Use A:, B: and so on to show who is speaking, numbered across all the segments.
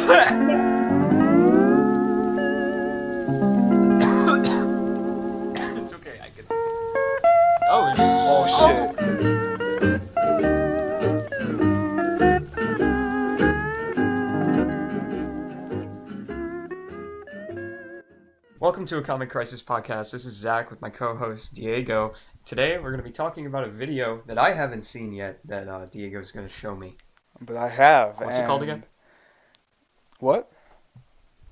A: It's okay, I can.
B: Oh shit.
A: Welcome to a Comic Crisis podcast. This is Zach with my co-host Diego. Today we're going to be talking about a video that I haven't seen yet that Diego's going to show me.
B: But I have.
A: What's it called again?
B: What?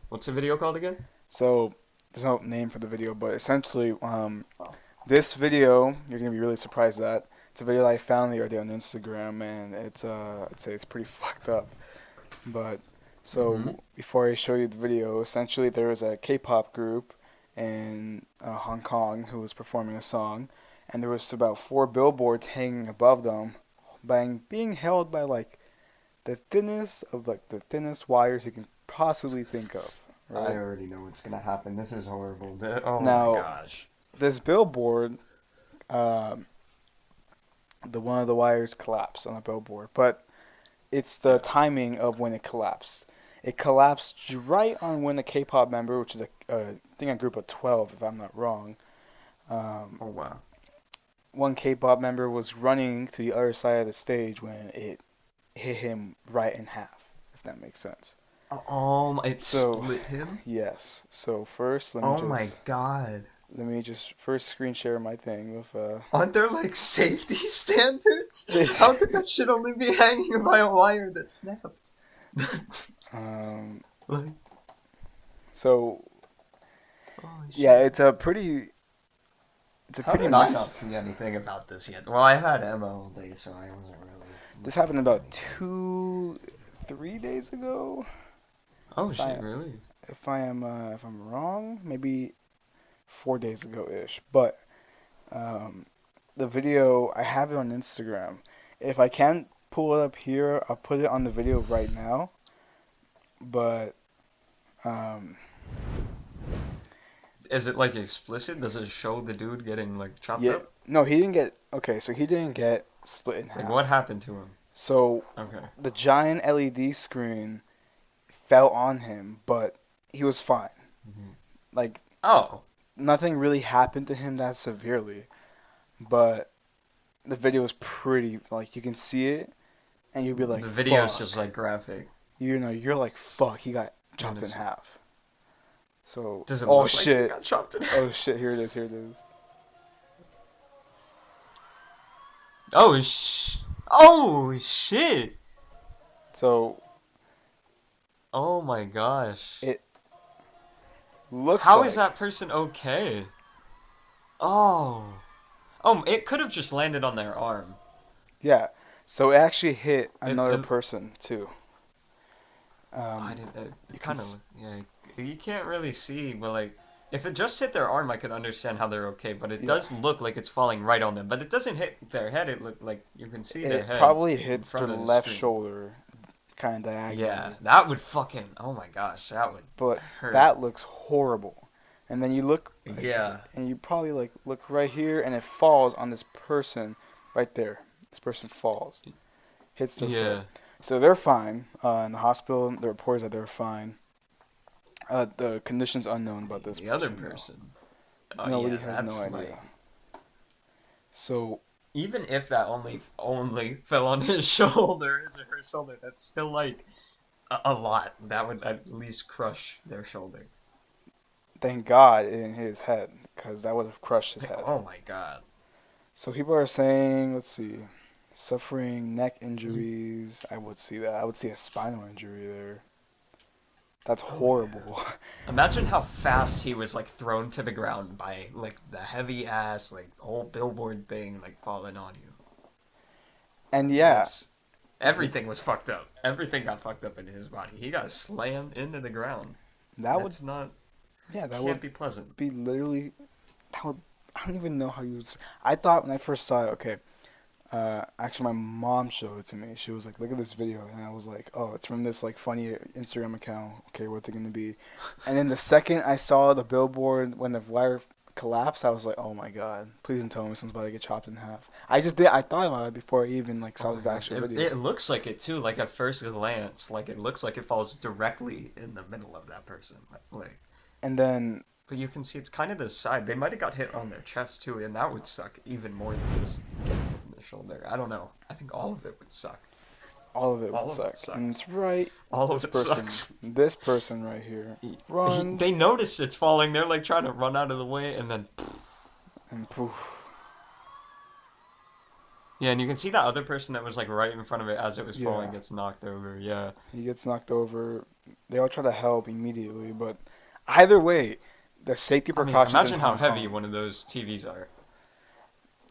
A: What's the video called again?
B: So, there's no name for the video, but essentially, this video, you're going to be really surprised at. It's a video that I found the other day on Instagram, and it's, I'd say it's pretty fucked up. But, so, before I show you the video, essentially there was a K-pop group in Hong Kong who was performing a song, and there was about 4 billboards hanging above them, being held by, like, the thinnest of, like, the thinnest wires you can possibly think of. Right?
A: I already know what's going to happen. This is horrible. Oh
B: Now,
A: my gosh.
B: This billboard, one of the wires collapsed on the billboard, but it's the timing of when it collapsed. It collapsed right on when a K-pop member, which is I think a group of 12, if I'm not wrong.
A: Oh wow.
B: One K-pop member was running to the other side of the stage when it hit him right in half, if that makes sense.
A: It split him?
B: Yes. So first,
A: my god.
B: Let me just first screen share my thing with
A: Aren't there like safety standards? How could that shit only be hanging by a wire that snapped?
B: So
A: Holy
B: yeah,
A: shit.
B: it's a pretty
A: How did I not see anything about this yet? Well, I had Emma all day, so I wasn't really.
B: This happened about 2-3 days ago.
A: Oh shit! Really?
B: If I'm wrong, maybe 4 days ago ish. But the video, I have it on Instagram. If I can't pull it up here, I'll put it on the video right now. But
A: is it like explicit? Does it show the dude getting like chopped up?
B: No, he didn't get. Okay, so he didn't get split in half.
A: Like what happened to him?
B: So
A: Okay.
B: the giant LED screen fell on him, but he was fine. Like nothing really happened to him that severely, but the video is pretty, like, you can see it and you'll be like,
A: the video's
B: fuck.
A: just like graphic.
B: You know, you're like, fuck, he got chopped in half. So,
A: Does it
B: oh
A: look
B: shit,
A: like he got chopped in half?
B: Oh shit, here it is.
A: Oh shit!
B: So,
A: oh my gosh.
B: it looks
A: How
B: like,
A: is that person okay? It could have just landed on their arm.
B: Yeah, so it actually hit another person too.
A: I didn't. You can't really see, but like, if it just hit their arm, I could understand how they're okay. But it does look like it's falling right on them. But it doesn't hit their head. It looked like you can see their head.
B: It probably hits their left shoulder, kind of diagonally.
A: Yeah, that would fucking. Oh my gosh, that would.
B: But
A: hurt.
B: that looks horrible. And then you look.
A: Yeah.
B: And you probably like look right here, and it falls on this person right there. This person falls, hits their foot. So they're fine. In the hospital, the report is that they're fine. The condition's unknown about this person.
A: The other person.
B: Nobody has no idea. So
A: even if that only fell on his shoulder, his or her shoulder, that's still like a lot. That would at least crush their shoulder.
B: Thank God it didn't hit his head, because that would have crushed his head.
A: Oh my god.
B: So people are saying, let's see, suffering neck injuries. I would see that. I would see a spinal injury there. That's horrible.
A: Yeah. Imagine how fast he was like thrown to the ground by like the heavy ass like whole billboard thing like falling on you.
B: And yeah,
A: everything was fucked up. Everything got fucked up in his body. He got slammed into the ground. That would be pleasant.
B: Be literally. I don't even know how you would. I thought when I first saw it, okay. Actually, my mom showed it to me. She was like, "Look at this video," and I was like, "Oh, it's from this like funny Instagram account. Okay, what's it gonna be?" And then the second I saw the billboard when the wire collapsed, I was like, oh my god, please don't tell me someone's about to get chopped in half. I thought about it before I even like
A: Oh
B: saw
A: my
B: the
A: gosh,
B: actual
A: it,
B: video.
A: it looks like it too. Like at first glance, like it looks like it falls directly in the middle of that person. Like,
B: And then
A: but you can see it's kind of the side. They might have got hit on their chest too, and that would suck even more than just getting hit in the shoulder. I don't know. I think all of it would suck.
B: all of it would
A: All of it
B: suck. And
A: sucks.
B: it's right,
A: All of it sucks.
B: this person right here
A: They
B: runs
A: notice it's falling. They're like trying to run out of the way, and then
B: and poof.
A: yeah, and you can see that other person that was like right in front of it as it was falling
B: Yeah,
A: gets knocked over. Yeah.
B: he gets knocked over. They all try to help immediately, but either way, the safety
A: I mean,
B: precautions in
A: imagine how
B: Hong
A: heavy
B: Kong.
A: one of those TVs are.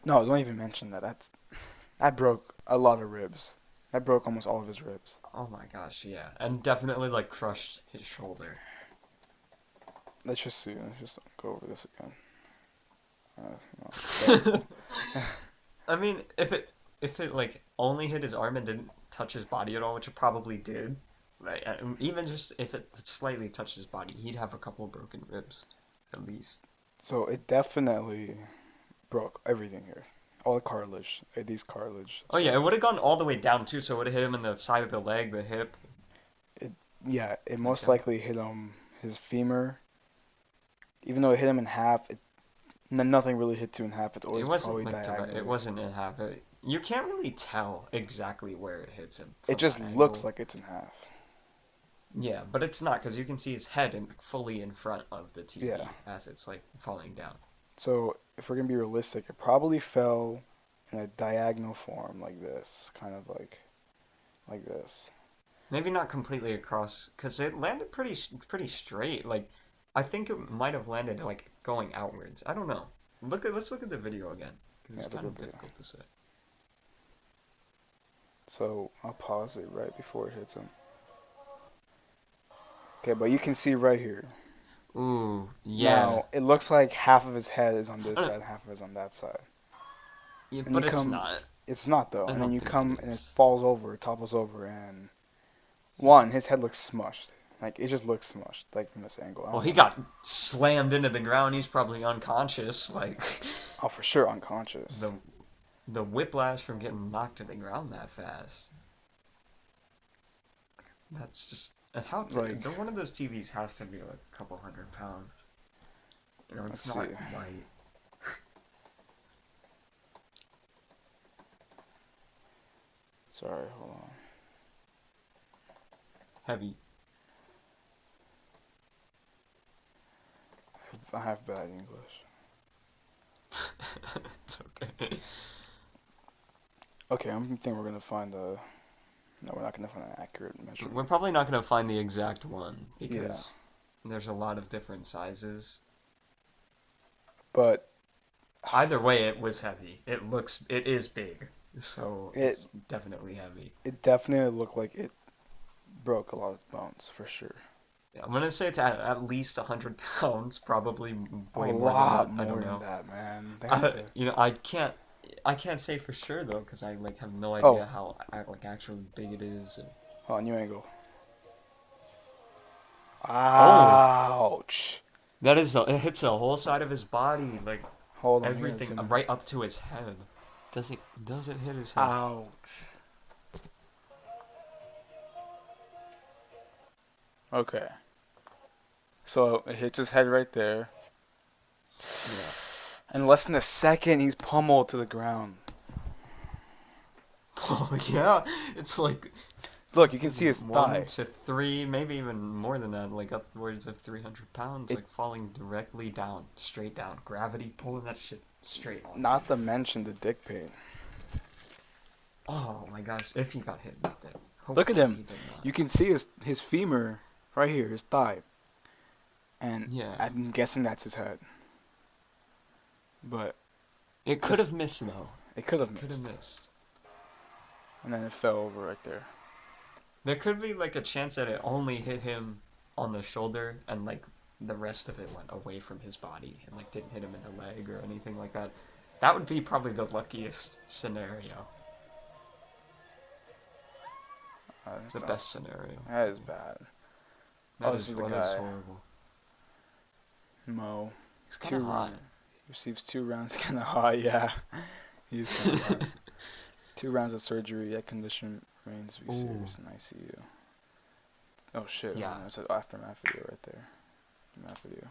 B: No, don't even mention that. That broke a lot of ribs. That broke almost all of his ribs.
A: Oh my gosh, yeah. And definitely like crushed his shoulder.
B: Let's just see. Let's just go over this again. No, skeletal.
A: I mean, if it like only hit his arm and didn't touch his body at all, which it probably did, right? Even just if it slightly touched his body, he'd have a couple broken ribs, at least.
B: So it definitely broke everything here. All the cartilage. These cartilage.
A: Oh yeah, it would have gone all the way down too, so it would have hit him in the side of the leg, the hip.
B: Yeah, it most
A: Okay.
B: likely hit him his femur. Even though it hit him in half, nothing really hit you in half. It's
A: It
B: always
A: wasn't
B: probably
A: like direct. It
B: diagonally.
A: wasn't in half. You can't really tell exactly where it hits him
B: It
A: from
B: just
A: that
B: looks
A: angle.
B: like it's in half.
A: Yeah, but it's not because you can see his head fully in front of the
B: Yeah.
A: TV as it's like falling down.
B: So if we're gonna be realistic, it probably fell in a diagonal form like this, kind of like this.
A: Maybe not completely across because it landed pretty straight. Like I think it might have landed like going outwards. I don't know. Let's look at the video again because
B: Yeah,
A: it's
B: look
A: kind
B: at
A: of
B: the video.
A: difficult to say.
B: So I'll pause it right before it hits him. Okay, but you can see right here.
A: Ooh, yeah.
B: Now it looks like half of his head is on this side, half of it is on that side.
A: Yeah,
B: And you
A: but it's
B: come,
A: not.
B: it's not though.
A: I
B: And then
A: don't
B: you
A: think it
B: come and it
A: is.
B: falls over, it topples over, and
A: Yeah.
B: one, his head looks smushed. Like it just looks smushed, like from this angle. I
A: Well,
B: don't
A: he
B: know.
A: got slammed into the ground. He's probably unconscious. Like
B: Oh, for sure unconscious.
A: the the whiplash from getting knocked to the ground that fast. That's just and
B: Like,
A: one of those TVs has to be like a couple 100 pounds. You know,
B: let's
A: it's
B: see.
A: not light.
B: Sorry, hold on.
A: Heavy.
B: I have bad English.
A: It's okay.
B: Okay, I'm thinking we're gonna find a. No, we're not gonna find an accurate
A: We're
B: measurement.
A: probably not gonna find the exact one
B: Yeah,
A: because there's a lot of different sizes.
B: but
A: Either way, it was heavy. It is big, so
B: it
A: it's definitely heavy.
B: it definitely looked like it broke a lot of bones for sure.
A: Yeah, I'm gonna say it's at least 100 pounds, probably
B: A
A: way more than
B: lot
A: that. I don't
B: more than
A: know.
B: that, man. They have to.
A: I can't say for sure though, because I like have no
B: Oh,
A: idea how like actually big it is.
B: hold on, new angle.
A: Oh,
B: Ouch.
A: it hits the whole side of his body, like
B: Hold on, you gotta
A: everything,
B: zoom in.
A: right up to his head. Does it hit his head?
B: Ouch. Okay. So it hits his head right there.
A: Yeah.
B: In less than a second, he's pummeled to the ground.
A: Oh yeah, it's like
B: Look, you can see his
A: one
B: thigh.
A: to three, maybe even more than that, like upwards of 300 pounds,
B: It
A: like falling directly down, straight down. Gravity pulling that shit straight onto
B: not
A: him.
B: to mention the dick pain.
A: Oh my gosh, if he got hit with it.
B: Look at
A: Hopefully
B: him.
A: he did not.
B: You can see his femur right here, his thigh, and
A: Yeah.
B: I'm guessing that's his head. But
A: It could have missed though.
B: it could have
A: It could have
B: missed,
A: missed.
B: and then it fell over right there.
A: There could be like a chance that it only hit him on the shoulder and like the rest of it went away from his body and like didn't hit him in the leg or anything like that. That would be probably the luckiest scenario. The
B: Not,
A: best scenario.
B: that is bad. Oh,
A: That
B: this
A: is
B: is the
A: what is
B: guy,
A: horrible.
B: Mo.
A: He's kind of hot.
B: Receives 2 rounds. Kind of hot, yeah. He's kind of hot. 2 rounds of surgery. Yet condition remains to be
A: Ooh.
B: serious in ICU. Oh shit!
A: Yeah.
B: Oh, that's an aftermath video right there. Aftermath video.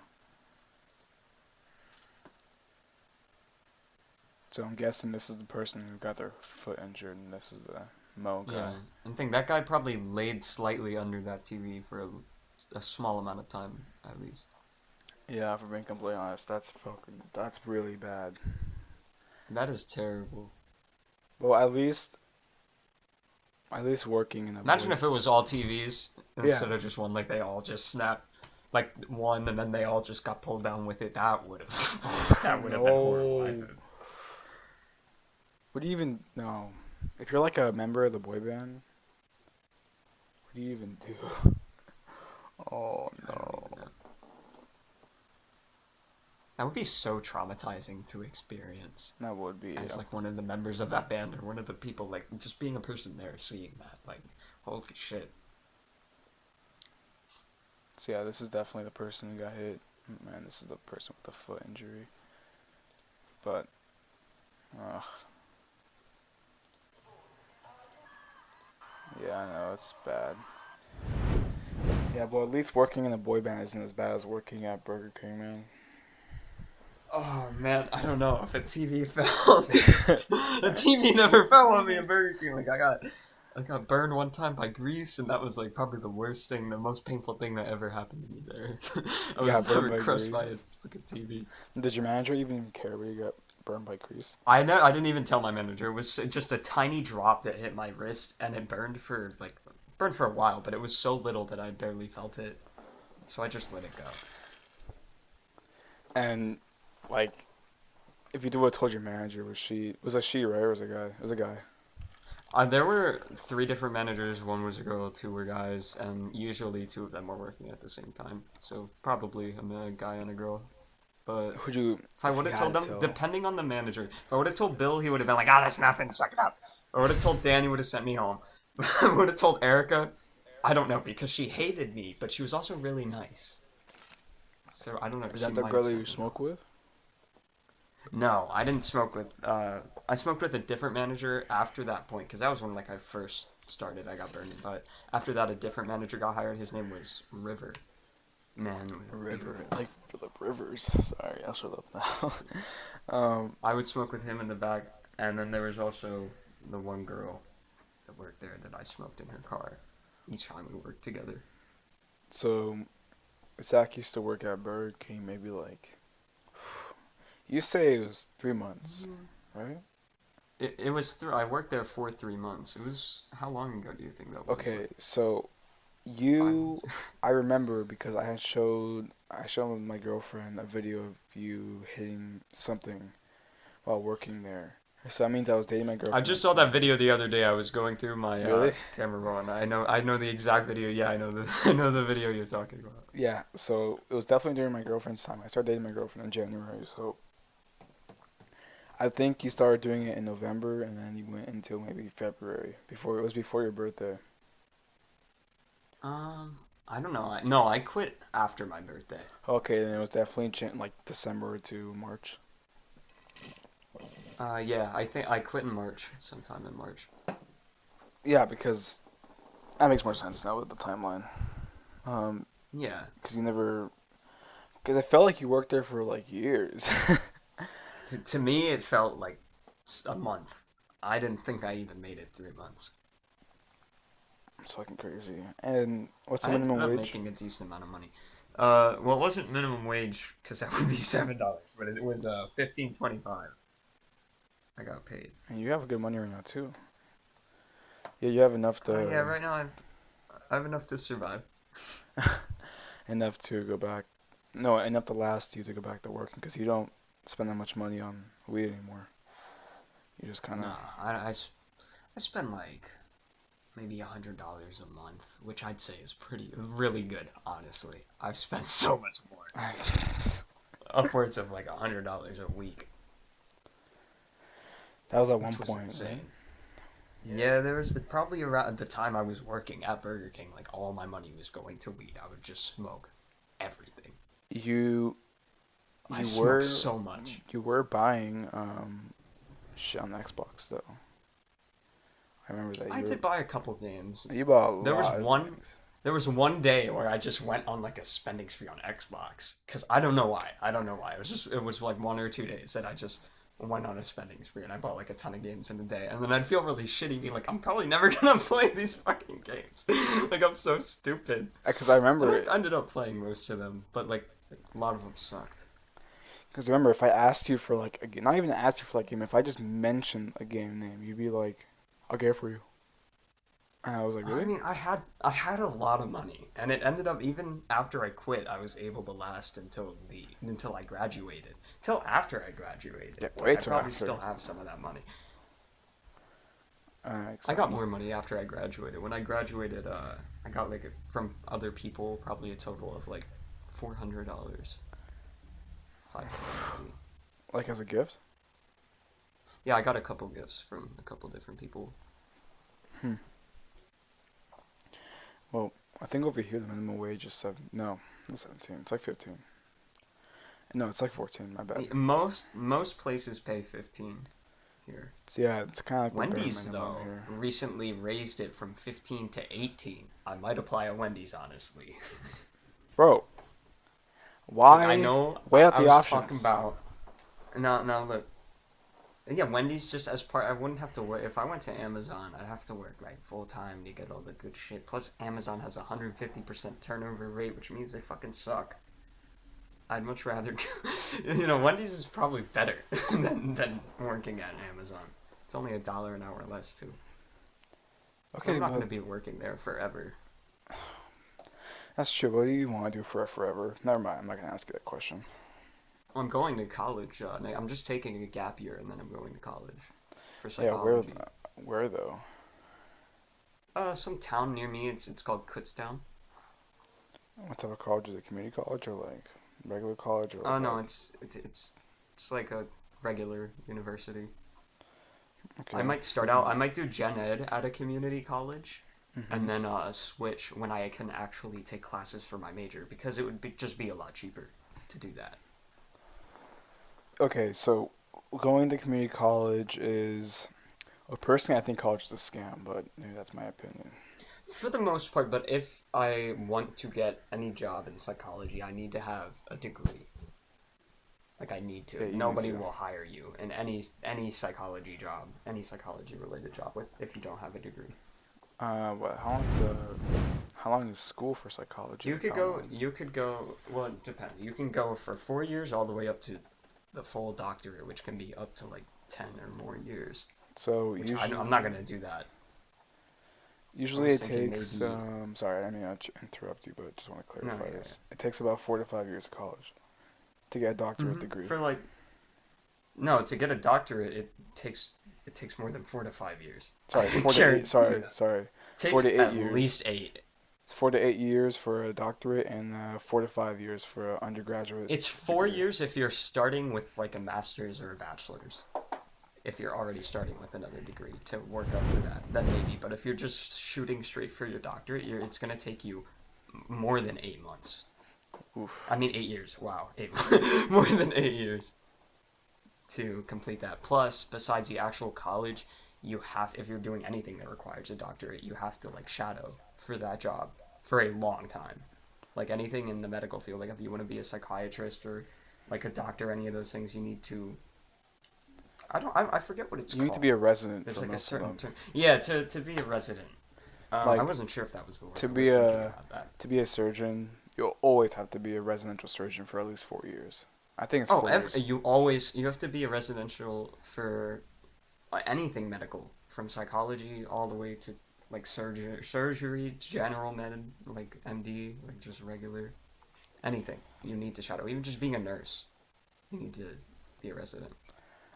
B: So I'm guessing this is the person who got their foot injured, and this is the Mo guy.
A: Yeah. And think that guy probably laid slightly under that TV for a small amount of time, at least.
B: Yeah, for being completely honest, that's really bad.
A: That is terrible.
B: Well, at least working in a
A: Imagine
B: boy.
A: if it was all TVs
B: Yeah.
A: instead of just one, like they all just snapped, like one, and then they all just got pulled down with it. That would have, that would have been horrible. I
B: No.
A: think.
B: What do you even know? If you're like a member of the boy band, what do you even do? Oh
A: I don't
B: no.
A: even know. That would be so traumatizing to experience
B: That would be.
A: as like one of the members of that band or one of the people, like just being a person there, seeing that, like, holy shit.
B: So yeah, this is definitely the person who got hit. Man, this is the person with the foot injury. But, ugh. Yeah, I know, it's bad. Yeah, but at least working in a boy band isn't as bad as working at Burger King, man.
A: Oh man, I don't know if a TV fell. The TV never fell on me in Burger King. Like I got burned one time by grease, and that was like probably the worst thing, the most painful thing that ever happened to me there. I
B: You
A: was
B: got burned
A: never
B: by
A: crushed
B: grease.
A: by a fucking TV.
B: Did your manager even care where you got burned by grease?
A: I know I didn't even tell my manager. It was just a tiny drop that hit my wrist, and it burned for a while, but it was so little that I barely felt it. So I just let it go.
B: And, like, if you would have told your manager, was a she, right, or was it a guy? It was a guy.
A: There were three different managers. One was a girl, two were guys, and usually two of them were working at the same time. So probably a guy and a girl. But
B: Who'd you,
A: if I
B: if
A: would
B: you
A: have
B: had
A: told
B: to
A: them,
B: tell?
A: depending on the manager, if I would have told Bill, he would have been like, "Ah, that's nothing, suck it up." Or would have told Dan, he would have sent me home. I would have told Erica, I don't know, because she hated me, but she was also really nice. So I don't know,
B: Is
A: she
B: that the
A: might have
B: girl that you
A: sent me home.
B: smoke with?
A: No, I didn't smoke with. I smoked with a different manager after that point because that was when like I first started. I got burned, but after that, a different manager got hired. His name was River. Man, it was
B: River,
A: beautiful.
B: like Philip Rivers. Sorry, I'll shut up now.
A: I would smoke with him in the back, and then there was also the one girl that worked there that I smoked in her car each time we worked together.
B: So Zach used to work at Burger King, maybe like, you say it was 3 months, right?
A: It was through. I worked there for 3 months. It was how long ago do you think that was?
B: Okay,
A: Like
B: so
A: 5 months.
B: you, I remember because I showed my girlfriend a video of you hitting something while working there. So that means I was dating my
A: I
B: girlfriend
A: just
B: at the
A: saw that
B: time.
A: video the other day. I was going through my
B: Really?
A: camera roll, and I know the exact video. Yeah, I know the I know the video you're talking about.
B: Yeah, so it was definitely during my girlfriend's time. I started dating my girlfriend in January, so I think you started doing it in November and then you went until maybe February. Before your birthday.
A: I don't know. No, I quit after my birthday.
B: Okay, then it was definitely like December to March.
A: Yeah, I think I quit in March, sometime in March.
B: Yeah, because that makes more sense now with the timeline. Um,
A: Yeah.
B: because because I felt like you worked there for like years.
A: To me, it felt like a month. I didn't think I even made it 3 months.
B: It's fucking crazy. And what's the
A: I ended
B: minimum
A: up
B: wage?
A: making a decent amount of money. Well, it wasn't minimum wage because that would be $7, but it was 15.25. I got paid.
B: And you have good money right now too. Yeah, you have enough
A: Yeah,
B: to
A: right now I have enough to survive.
B: enough to go back. No, enough to last you to go back to working because you don't spend that much money on weed anymore. You just kind of.
A: No, I spend like maybe $100 a month, which I'd say is really good, honestly. I've spent so much more, upwards of like $100 a week,
B: That was at one
A: which was
B: point, right?
A: insane. Yeah, there was probably around the time I was working at Burger King, like all my money was going to weed. I would just smoke everything.
B: You
A: I
B: You
A: smoke
B: were
A: so much.
B: you were buying shit on the Xbox though. I remember that
A: I did buy a couple games.
B: you bought a
A: There was
B: lot of
A: one
B: things.
A: there was one day where I just went on like a spending spree on Xbox cuz I don't know why. I don't know why. It was like 1 or 2 days that I just went on a spending spree and I bought like a ton of games in a day. And then I'd feel really shitty being like I'm probably never going to play these fucking games. Like I'm so stupid.
B: Because I
A: And
B: remember,
A: I ended up playing most of them, but like a lot of them sucked.
B: because remember, if I asked you for like a game, not even asked you for like a game, if I just mentioned a game name, you'd be like, "I'll get it for you." And I was like,
A: I
B: "Really?"
A: mean, I had a lot of money, and it ended up even after I quit, I was able to last until I graduated. Till after I graduated,
B: Yeah,
A: like
B: way
A: I
B: too
A: probably
B: after.
A: still have some of that money.
B: Makes
A: I got
B: sense.
A: more money after I graduated. When I graduated, I got like from other people probably a total of like $400, 500 maybe.
B: Like as a gift?
A: Yeah, I got a couple gifts from a couple different people.
B: Hmm. Well, I think over here the minimum wage is seven. No, not 17. It's like 15. No, it's like 14. My bad.
A: Most places pay 15 here.
B: Yeah, it's kind of like the bare
A: Wendy's,
B: minimum
A: though,
B: here.
A: recently raised it from 15 to 18. I might apply at Wendy's, honestly.
B: Bro,
A: Like, I
B: why
A: know
B: weigh out
A: I
B: the
A: was talking
B: options?
A: about. No, look. Yeah, Wendy's just as part. I wouldn't have to work. If I went to Amazon, I'd have to work like full time to get all the good shit. Plus, Amazon has a 150% turnover rate, which means they fucking suck. I'd much rather. Wendy's is probably better than working at Amazon. It's only $1 an hour less, too. But
B: Okay,
A: I'm not going
B: but
A: to be working there forever.
B: that's true. What do you want to do for forever? Never mind. I'm not gonna ask you that question.
A: I'm going to college. I'm just taking a gap year and then I'm going to college for
B: Yeah,
A: psychology.
B: where though?
A: Some town near me. It's called Kutztown.
B: What type of college is it? Community college or like regular college or
A: Oh
B: like
A: no, it's like a regular university. I
B: okay.
A: might start out. I might do gen ed at a community college,
B: Hmm.
A: and then switch when I can actually take classes for my major because it would just be a lot cheaper to do that.
B: Okay, so going to community college is, well, personally, I think college is a scam, but maybe that's my opinion.
A: For the most part, but if I want to get any job in psychology, I need to have a degree. Like I need
B: Yeah,
A: to.
B: you need
A: Nobody
B: to.
A: will hire you in any psychology job, any psychology related job with if you don't have a degree.
B: What? How long is school for psychology?
A: You
B: Like
A: could
B: how
A: go.
B: long?
A: You could go. Well, it depends. You can go for 4 years all the way up to the full doctorate, which can be up to like 10 or more years.
B: So
A: Which I'm not gonna do that. I
B: usually
A: was
B: it
A: thinking
B: takes.
A: maybe.
B: Sorry, I didn't mean to interrupt you, but I just want to
A: No,
B: clarify
A: yeah,
B: this. It takes about 4 to 5 years of college to get a
A: yeah.
B: doctorate degree.
A: For like no, to get a doctorate, it takes more than 4 to 5 years.
B: Sorry,
A: I
B: four to eight.
A: guarantee
B: Sorry,
A: that.
B: sorry,
A: It
B: four
A: takes
B: to eight
A: at
B: years.
A: least 8.
B: 4 to 8 years for a doctorate and 4 to 5 years for an undergraduate
A: It's four
B: degree.
A: years if you're starting with like a master's or a bachelor's. If you're already starting with another degree to work up to that, then maybe. But if you're just shooting straight for your doctorate, it's gonna take you more than 8 months.
B: Oof.
A: I mean, 8 years. Wow, more than 8 years to complete that. Plus, besides the actual college, if you're doing anything that requires a doctorate, you have to like shadow for that job for a long time. Like anything in the medical field, like if you want to be a psychiatrist or like a doctor, any of those things, you need to. I forget what it's
B: You need to be
A: called.
B: a resident
A: There's
B: for
A: like a
B: most of
A: certain
B: them.
A: term. Yeah, to be a resident. I
B: Like
A: wasn't sure if that was the word.
B: to
A: I
B: be
A: was thinking
B: a
A: about that.
B: to be a surgeon, you'll always have to be a residential surgeon for at least 4 years. I think it's
A: Oh,
B: 4 years.
A: you have to be a residential for anything medical, from psychology all the way to like surgery, general med, like MD, like just regular anything. You need to shadow. Even just being a nurse, you need to be a resident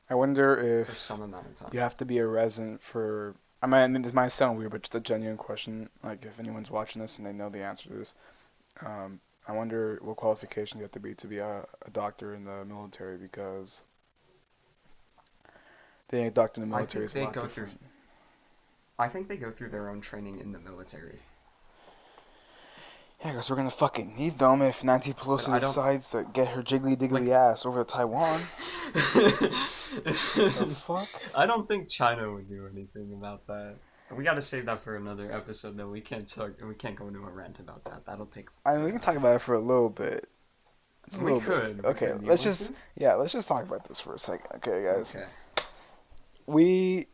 B: I wonder
A: for
B: if
A: some amount of
B: you
A: time.
B: have to be a resident for. I mean, this might sound weird, but just a genuine question. Like, if anyone's watching this and they know the answer to this, I wonder what qualifications you have to be a doctor in the military because being a doctor in the
A: I
B: military
A: think
B: is a
A: they
B: lot
A: go through.
B: different.
A: I think they go through their own training in the military.
B: Yeah, because we're gonna fucking need them if Nancy
A: But
B: Pelosi
A: I don't
B: decides to get her jiggly diggly
A: like.
B: ass over to Taiwan. The fuck?
A: I don't think China would do anything about that. We got to save that for another episode, though. We can't talk. We can't go into a rant about that. That'll take
B: I mean, we can talk
A: forever.
B: about it for a little bit. Just a
A: We
B: little bit.
A: could. We
B: Okay,
A: could. You
B: let's
A: want
B: just
A: to?
B: let's just talk about this for a second. Okay, guys.
A: Okay.
B: We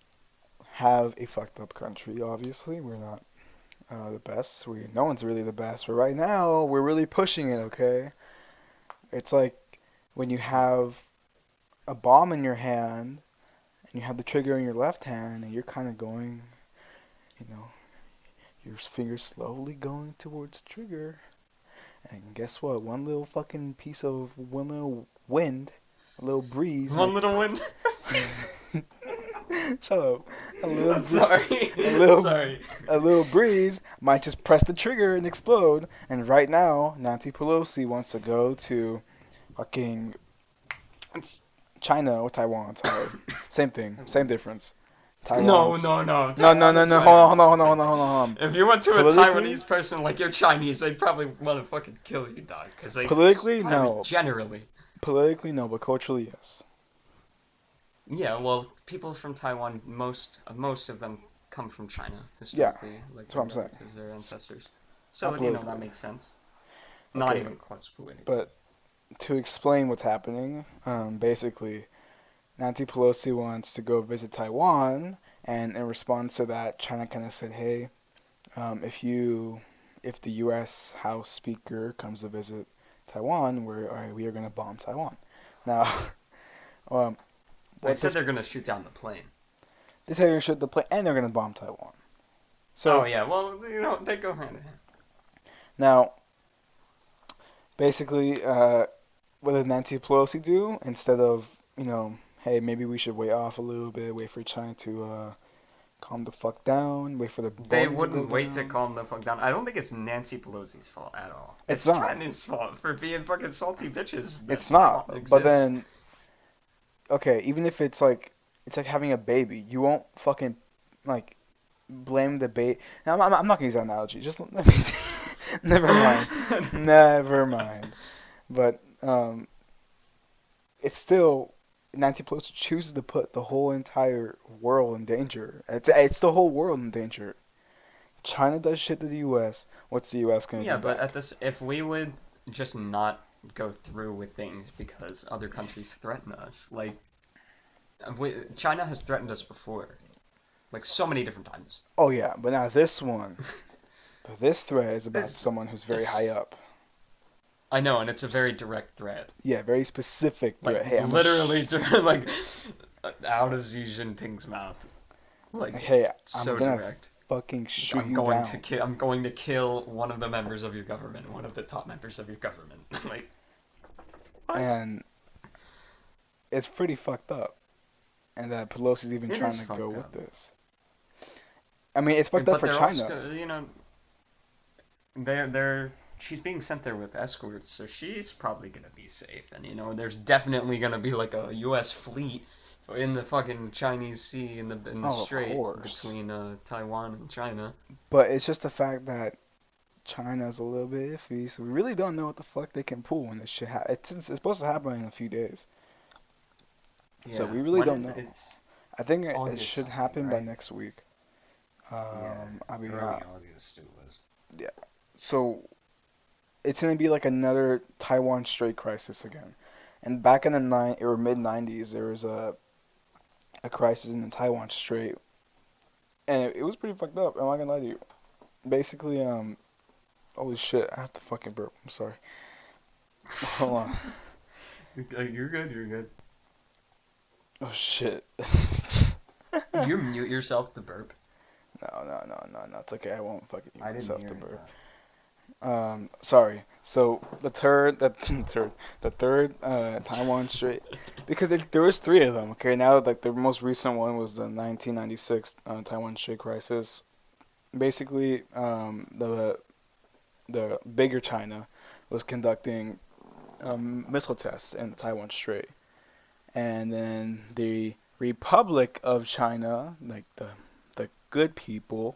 B: have a fucked up country. Obviously, we're not the best. No one's really the best. But right now, we're really pushing it. Okay. It's like when you have a bomb in your hand and you have the trigger in your left hand and you're kind of going, you know, your fingers slowly going towards the trigger. And guess what? One little wind, a little breeze
A: One
B: might.
A: little wind.
B: Shut up. A
A: I'm sorry.
B: a little,
A: Sorry.
B: a little breeze might just press the trigger and explode. And right now, Nancy Pelosi wants to go to fucking
A: It's...
B: China or Taiwan. Sorry, same thing, same difference. Taiwan.
A: No, no, no.
B: No, no,
A: Taiwan
B: no,
A: and
B: no.
A: China
B: Hold
A: are
B: on, hold
A: not
B: on,
A: the
B: hold on,
A: same
B: hold on,
A: thing.
B: hold on.
A: If you went to a
B: Politically,
A: Taiwanese person like you're Chinese, they'd probably want to fucking kill you, dog. Because they
B: politically,
A: probably
B: no.
A: generally.
B: Politically, no, but culturally, yes.
A: Yeah, well, people from Taiwan, most of them come from China
B: Yeah,
A: historically, like
B: that's what
A: their
B: I'm saying.
A: relatives, their ancestors.
B: Not
A: So that
B: politically.
A: makes sense. Not
B: Okay,
A: even close politically.
B: but to explain what's happening, basically, Nancy Pelosi wants to go visit Taiwan, and in response to that, China kind of said, "Hey, if the U.S. House Speaker comes to visit Taiwan, we are going to bomb Taiwan." Now, um,
A: They
B: what
A: said
B: this
A: they're gonna shoot down the plane.
B: they say they're going to shoot the plane, and they're going to bomb Taiwan.
A: Oh
B: So
A: yeah, well they go hand in hand.
B: now, basically, what did Nancy Pelosi do instead of hey, maybe we should wait off a little bit, wait for China to calm the fuck down, wait for the
A: They
B: bombing to go
A: wouldn't wait to
B: down?
A: calm the fuck down. I don't think it's Nancy Pelosi's fault at all.
B: It's
A: It's
B: not.
A: China's fault for being fucking salty bitches that
B: It's
A: Taiwan
B: not. But
A: exists.
B: then, okay, even if it's like having a baby, you won't fucking like blame the baby. Now, I'm not gonna use that analogy. Just let me. Never mind. Never mind. But it's still Nancy Pelosi chooses to put the whole entire world in danger. It's the whole world in danger. China does shit to the U.S. What's the U.S. gonna
A: Yeah,
B: do
A: but
B: back?
A: if we would just not go through with things because other countries threaten us, like China has threatened us before, like so many different times.
B: Oh yeah, but now this threat is about
A: It's
B: someone who's very high
A: it's
B: up.
A: I know, and it's a very direct threat,
B: Yeah, very specific
A: like
B: threat. Hey,
A: literally like out of Xi Jinping's mouth, like
B: hey, I'm
A: so
B: gonna
A: direct.
B: fucking shoot you down.
A: I'm going to kill one of the members of your government, one of the top members of your government. Like what?
B: And it's pretty fucked up. And that Pelosi's even
A: It
B: trying
A: is
B: to go
A: fucked
B: with
A: up.
B: this. I mean, it's fucked up
A: But
B: for
A: they're
B: China.
A: also, she's being sent there with escorts, so she's probably gonna be safe. And there's definitely gonna be like a U.S. fleet in the fucking Chinese Sea in the
B: Oh, of
A: strait
B: course.
A: between Taiwan and China.
B: But it's just the fact that China's a little bit iffy, so we really don't know what the fuck they can pull when this shit it's supposed to happen in a few days. So
A: Yeah,
B: we really
A: when
B: don't
A: is it?
B: know.
A: It's
B: I think it
A: August
B: should
A: something,
B: happen by
A: right?
B: next week.
A: Yeah,
B: I mean,
A: early August it was.
B: yeah. So it's gonna be like another Taiwan Strait crisis again. And back in the or mid '90s, there was a crisis in the Taiwan Strait, and it was pretty fucked up. I'm not gonna lie to you. Basically, holy shit, I have to fucking burp. I'm sorry. Hold on.
A: You're good. You're good.
B: Oh shit.
A: You mute yourself to burp.
B: No. It's okay. I won't fucking use
A: I didn't
B: myself
A: hear
B: to
A: it
B: burp.
A: though.
B: Sorry. So the third Taiwan Strait, because there was three of them. Okay, now like the most recent one was the 1996 Taiwan Strait crisis. Basically, the bigger China was conducting missile tests in the Taiwan Strait, and then the Republic of China, like the good people,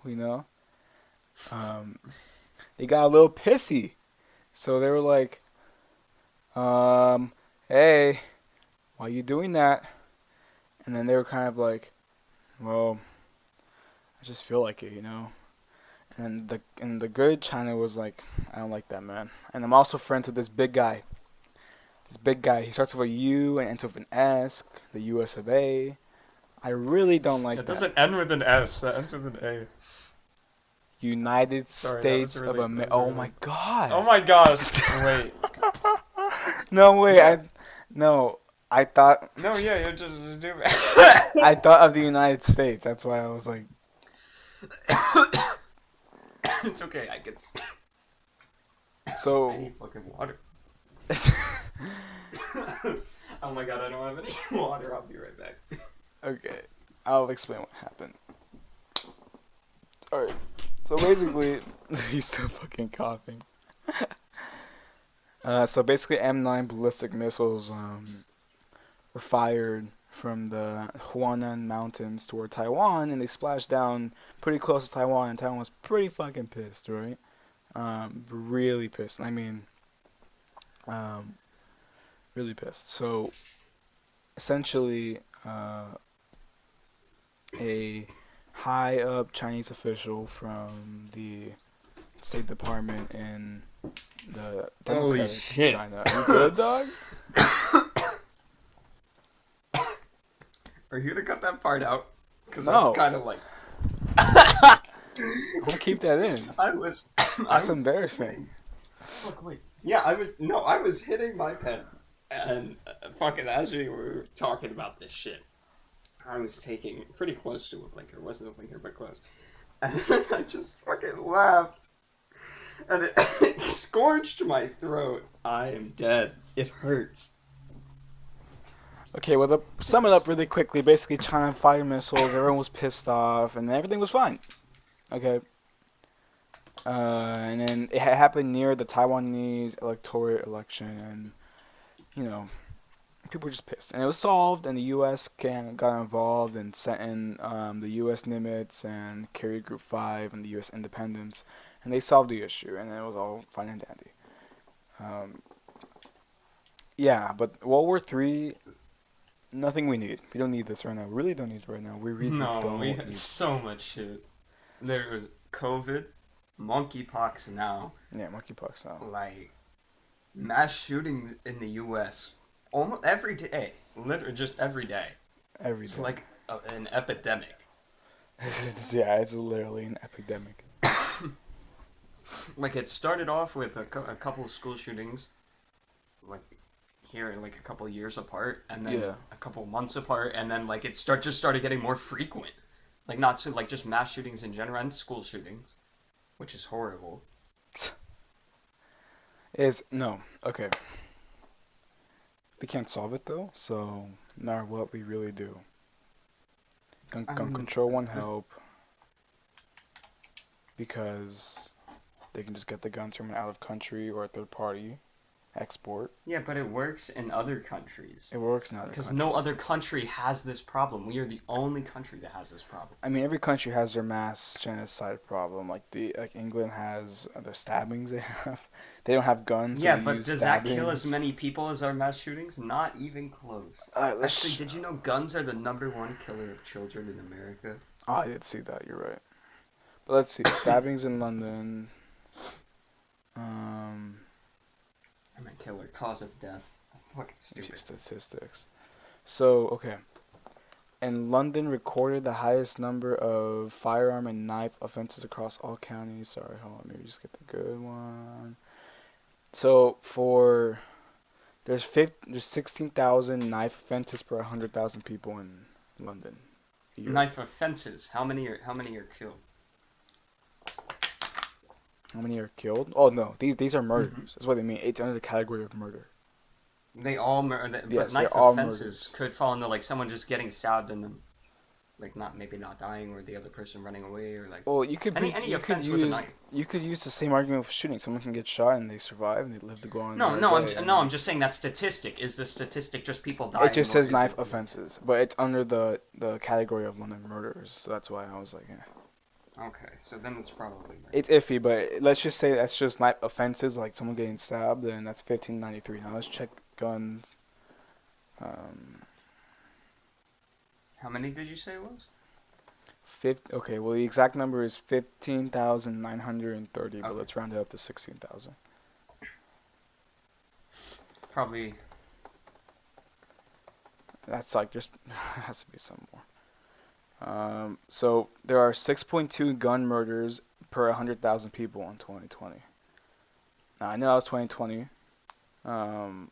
B: um, they got a little pissy. So they were like, hey, why are you doing that? And then they were kind of like, well, I just feel like it, you know. And the good China was like, I don't like that, man. And I'm also friends with this big guy. This big guy, he starts with a U and ends with an S, the US of A. I really don't like
A: It
B: that.
A: doesn't end with an S. That ends with an A.
B: United
A: Sorry, that was
B: States of
A: really. That
B: America.
A: was
B: Oh
A: really.
B: my god.
A: Oh my gosh! Wait.
B: No way.
A: What?
B: No. I thought
A: No, yeah, you're just stupid.
B: I thought of the United States. That's why I was like,
A: It's okay. I can. I
B: so.
A: need fucking water. Oh my god, I don't have any water. I'll be right back.
B: Okay, I'll explain what happened. Alright, so basically, he's still fucking coughing. So basically, M9 ballistic missiles were fired from the Huanan Mountains toward Taiwan, and they splashed down pretty close to Taiwan, and Taiwan was pretty fucking pissed, right? Really pissed. I mean, um, really pissed. So essentially, a high up Chinese official from the State Department in the
A: Holy
B: Democratic
A: shit.
B: China. Are you good, dog?
A: Are you gonna cut that part out? Because
B: No.
A: that's kind of like.
B: I'm gonna keep that in.
A: I was.
B: That's embarrassing.
A: Look, wait. Yeah, I was. No, I was hitting my pen. And fucking as we were talking about this shit, I was taking pretty close to a blinker. It wasn't a blinker, but close. And I just fucking laughed. And it scorched my throat. I am dead. It hurts.
B: Okay, well, to sum it up really quickly, basically China fired missiles, everyone was pissed off, and everything was fine. Okay. And then it happened near the Taiwanese electorate election, and, you know, people were just pissed. And it was solved, and the U.S. got involved and sent in the U.S. Nimitz and carried Group 5 and the U.S. Independents, and they solved the issue, and it was all fine and dandy. Yeah, but World War III, nothing we need. We don't need this right now. We really don't need it right now. We really don't
A: We had
B: need
A: so much shit. There was COVID, monkeypox now,
B: Yeah, monkeypox now.
A: like mass shootings in the U.S. almost every day. Literally, just every day.
B: Every
A: It's
B: day.
A: like an epidemic.
B: Yeah, it's literally an epidemic.
A: Like it started off with a couple of school shootings, like here, like a couple of years apart, and then
B: Yeah.
A: a couple of months apart, and then like it just started getting more frequent. Like not so like just mass shootings in general and school shootings, which is horrible.
B: No, okay. We can't solve it though, so no matter what we really do. Gun control won't help because they can just get the guns from an out of country or a third party export.
A: Yeah, but it works in other countries.
B: It works in other
A: Because
B: countries.
A: no other country has this problem. We are the only country that has this problem.
B: I mean, every country has their mass genocide problem. Like England has their stabbings they have. They don't have guns.
A: Yeah,
B: so they
A: but
B: use
A: does that kill
B: stabbings.
A: as many people as our mass shootings? Not even close. Actually, did you know guns are the #1 killer of children in America?
B: Oh, I did see that. You're right. But let's see. Stabbings in London.
A: I'm a killer. Cause of death. Fucking stupid.
B: Statistics. So, okay. And London recorded the highest number of firearm and knife offenses across all counties. Sorry, hold on. Let me just get the good one. So, there's 16,000 knife offenses per 100,000 people in London.
A: Knife offenses. How many are killed?
B: How many are killed? Oh no, these are murders. That's what they mean. It's under the category of murder.
A: They all
B: Yes,
A: but knife
B: they're all
A: offenses could fall into like someone just getting stabbed and then like maybe not dying or the other person running away or like
B: Well, you could
A: any offense with a knife.
B: You could use the same argument for shooting. Someone can get shot and they survive and they live to go on.
A: I'm just saying that statistic. Is the statistic just people dying?
B: It just says knife offenses, but it's under the category of London murders. So that's why I was like,
A: Okay, so then it's probably
B: It's iffy, but let's just say that's just not offenses like someone getting stabbed, and that's 1593. Now let's check guns. Um,
A: How many did you say it was?
B: okay, well the exact number is 15,930, but
A: Okay.
B: let's round it up to 16,000.
A: Probably.
B: That's like just has to be some more. So there are 6.2 gun murders per 100,000 people in 2020. Now I know that was 2020. Um,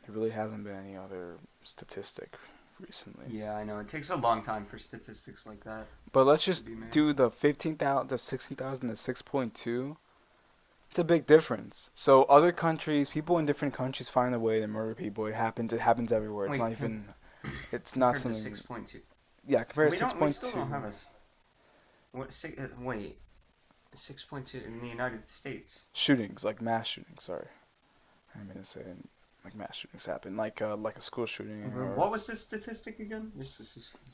B: there really hasn't been any other statistic recently.
A: Yeah, I know. It takes a long time for statistics like that
B: But let's
A: to
B: just
A: be made.
B: do the 15,000, the 16,000, the 6.2. It's a big difference. So other countries, people in different countries find a way to murder people. It happens. It happens everywhere. It's
A: Wait,
B: not even. It's not
A: compared to
B: something.
A: 6.2.
B: Yeah, compared to
A: We don't. We still don't
B: 6.2
A: have a. What? Wait. 6.2 in the United States.
B: shootings, like mass shootings. Sorry, I meant to say like mass shootings happen, like a school shooting or
A: What was the statistic again? Just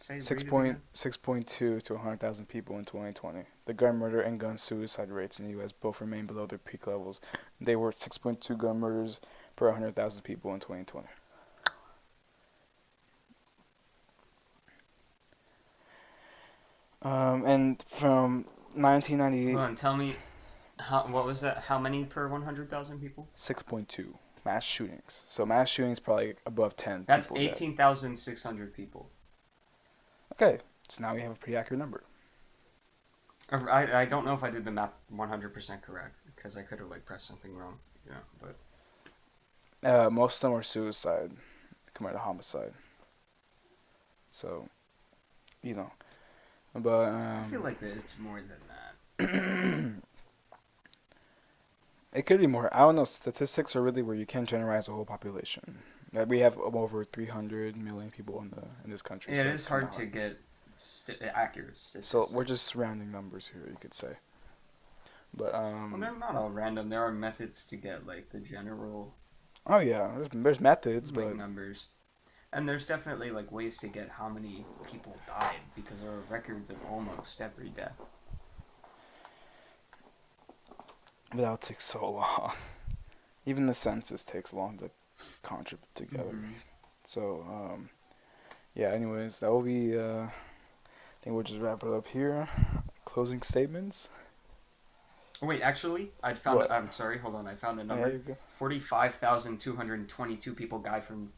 A: say,
B: six
A: read it
B: point
A: again.
B: 6.2 to 100,000 people in 2020. The gun murder and gun suicide rates in the U.S. both remain below their peak levels. They were 6.2 gun murders per 100,000 people in 2020. And from 1998,
A: Hold on. Tell me. What was that? How many per 100,000 people?
B: 6.2 mass shootings. So mass shootings probably above 10
A: That's
B: people dead.
A: 18,600 people.
B: Okay, so now we have a pretty accurate number.
A: I don't know if I did the math 100% correct because I could have like pressed something wrong. But
B: Most of them are suicide compared to homicide. So, you know, but
A: I feel like that it's more than that.
B: it could be more. I don't know. Statistics are really where you can't generalize a whole population. Like we have over 300 million people in this country,
A: Yeah, it
B: so
A: is
B: it's kind of
A: hard to
B: hard.
A: get accurate
B: So we're
A: statistics.
B: just rounding numbers here, you could say. But
A: Well, they're not all random. There are methods to get like the general
B: oh yeah, there's methods,
A: like
B: but
A: numbers. And there's definitely like ways to get how many people died because there are records of almost every death.
B: that takes so long. Even the census takes long to contribute together.
A: Mm-hmm.
B: So yeah. Anyways, that will be. I think we'll just wrap it up here. Closing statements.
A: Wait, actually,
B: What?
A: I'm sorry, hold on. I found a
B: Yeah,
A: number.
B: you go.
A: 45,222 people died from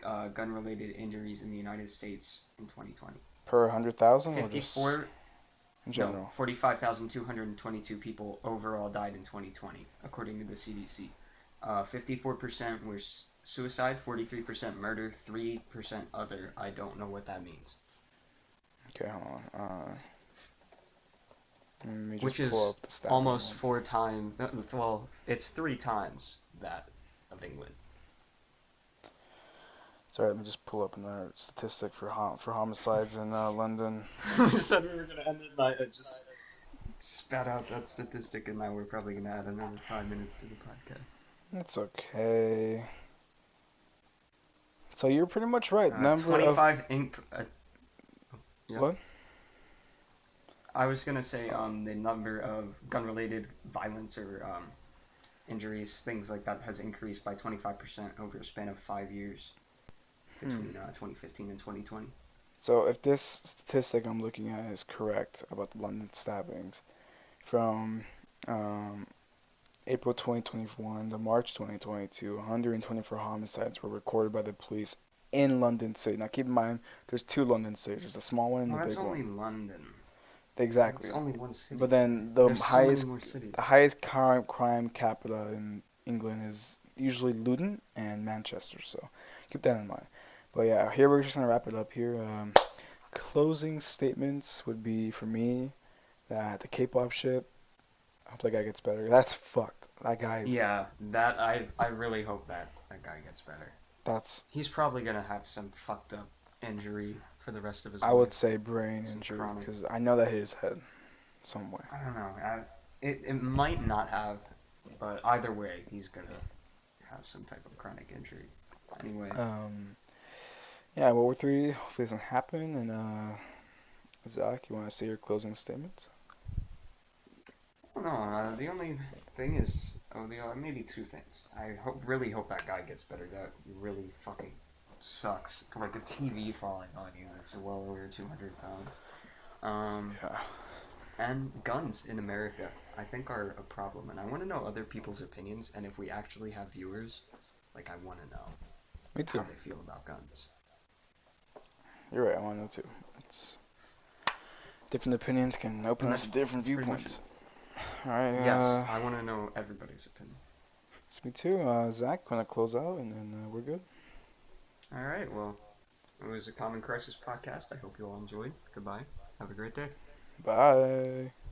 A: gun-related injuries in the United States in 2020.
B: Per 100,000 or just
A: 54
B: in
A: No,
B: general?
A: 45,222 people overall died in 2020, according to the CDC. 54% were suicide, 43% murder, 3% other. I don't know what that means.
B: Okay, hold on. Let me
A: Which
B: just pull
A: is
B: up the stat
A: almost
B: again.
A: 4 times. Well, it's 3 times that of England.
B: Sorry, let me just pull up another statistic for homicides in London.
A: We said we were gonna end the night. I just spat out that statistic, and now we're probably gonna add another 5 minutes to the podcast.
B: It's okay. So you're pretty much right. Number of
A: 25 ink. Yep.
B: what?
A: I was gonna say the number of gun-related violence or injuries, things like that, has increased by 25% over a span of 5 years between 2015 and 2020.
B: So if this statistic I'm looking at is correct about the London stabbings, from um, April 2021 to March 2022, 124 homicides were recorded by the police in London City. Now keep in mind, there's two London cities. There's the small one and
A: Well,
B: the
A: that's
B: big
A: only
B: one.
A: London.
B: Exactly.
A: That's only one city.
B: But then
A: There's so many more cities.
B: the highest crime capita in England is usually Luton and Manchester. So keep that in mind. But yeah, here we're just gonna wrap it up here. Closing statements would be for me that the K-pop shit. I hope that guy gets better. That's fucked. That guy's.
A: Yeah, that I really hope that guy gets better.
B: That's.
A: He's probably gonna have some fucked up injury for the rest of his
B: I
A: life.
B: would say brain
A: Some
B: injury
A: chronic.
B: because I know that hit his head somewhere.
A: I don't know. It might not have, but either way, he's gonna have some type of chronic injury. Anyway.
B: Yeah, World War III hopefully doesn't happen, and Zach, you want to say your closing statement?
A: I don't know. The only thing is, maybe two things. Really hope that guy gets better. That really fucking sucks. Like a TV falling on you that's well over 200 pounds. Um,
B: Yeah.
A: and guns in America, I think, are a problem. And I want to know other people's opinions. And if we actually have viewers, like, I want to know
B: Me
A: how
B: too.
A: they feel about guns.
B: You're right. I want to know too. It's different opinions can open
A: And
B: us to different
A: that's pretty much it.
B: viewpoints. All right.
A: Yes, I want to know everybody's opinion.
B: It's me too. Zach, want to close out, and then we're good.
A: All right, well, it was a Common Crisis podcast. I hope you all enjoyed. Goodbye. Have a great day.
B: Bye.